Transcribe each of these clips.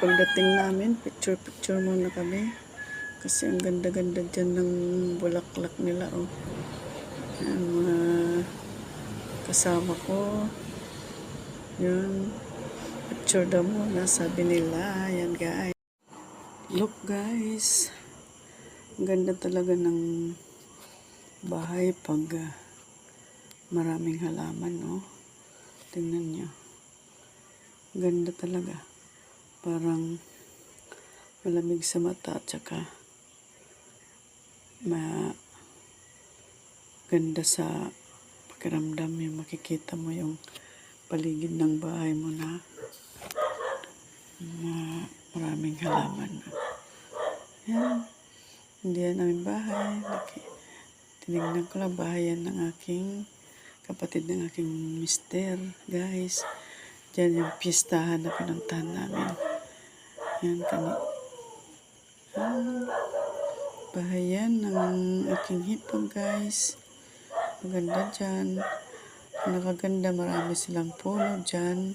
pagdating namin, picture muna kami. Kasi ang ganda-ganda dyan ng bulaklak nila. Oh. Yan, mga kasama ko. Yan. Picture daw muna, sabi nila. Yan guys. Look guys. Ang ganda talaga ng bahay pag maraming halaman. Oh. Tingnan nyo. Ganda talaga. Parang malamig sa mata at saka ganda sa pakiramdam yung makikita mo yung paligid ng bahay mo na maraming halaman. Yan. Hindi yan namin bahay. Tinignan ko lang bahay yan ng aking kapatid ng aking mister. Guys, dyan yung pistahan na pinuntahan namin. Yan bahay yan ng aking hipag guys. Maganda dyan. Nakaganda, marami silang puno dyan.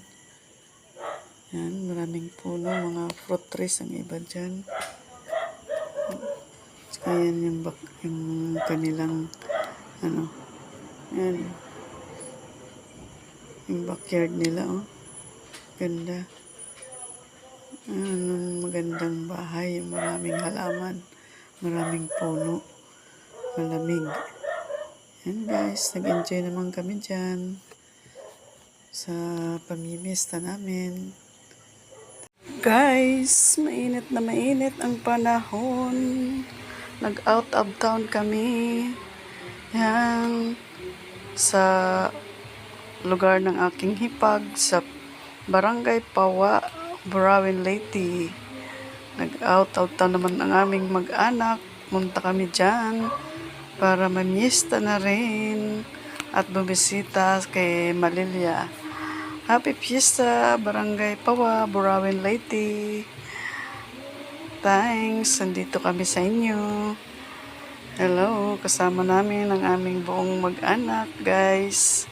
Yan, maraming puno, mga fruit trees ang iba dyan. Saka yan yung kanilang yan. Yung backyard nila, oh. Ganda. Magandang bahay, maraming halaman, maraming puno, malamig. Yan guys, nag-enjoy naman kami dyan sa pamimista namin. Guys, mainit na mainit ang panahon. Nag-out of town kami. Yan, sa lugar ng aking hipag, sa Barangay Pawa, Burawin, Leyte. Nag-out of town naman ang aming mag-anak. Munta kami dyan para mamista na rin at bumisita kay Malilia. Happy Fiesta, Barangay Pawa, Burawin, Leyte. Thanks, nandito kami sa inyo. Hello, kasama namin ang aming buong mag-anak, guys.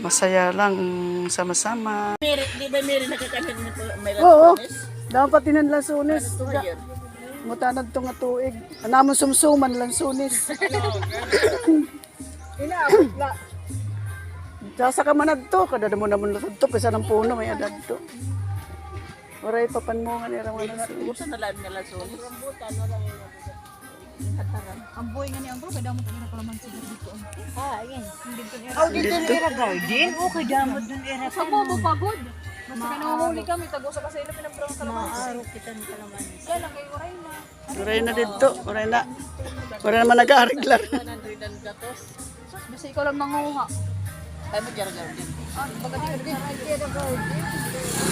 Masaya lang sama-sama. Di ba Mary nakakamit mo ito? Oo, dapat tinan lang sunis. Mutanad to nga tuig. Anamon sumsuman lang sunis. Sasa ka manad to, kada mo naman lusod to, pesa ng puno may adad to. Waray papan mo nga nira mo na sunis. Buta na lang nila sunis. Rambutan, wala yung hataran. Ang buhay nga ni Ambro, kaya mo kanina pala man sila dito. Ayan. Dito ni Oh, dito na era garden? Okay, damod dun era. Sa mo pagod. Basta ka nangunguli kami, tago sa kasaylo pinambrang kalamansi. Maaro kita ng kalamansi. Kaya lang kayo waray na. Waray na dito, waray na. Waray naman nag-aariglar. 100 gatos. Basta ikaw lang manguha. Ay mo dyan garden. Ah, baga di ka rin.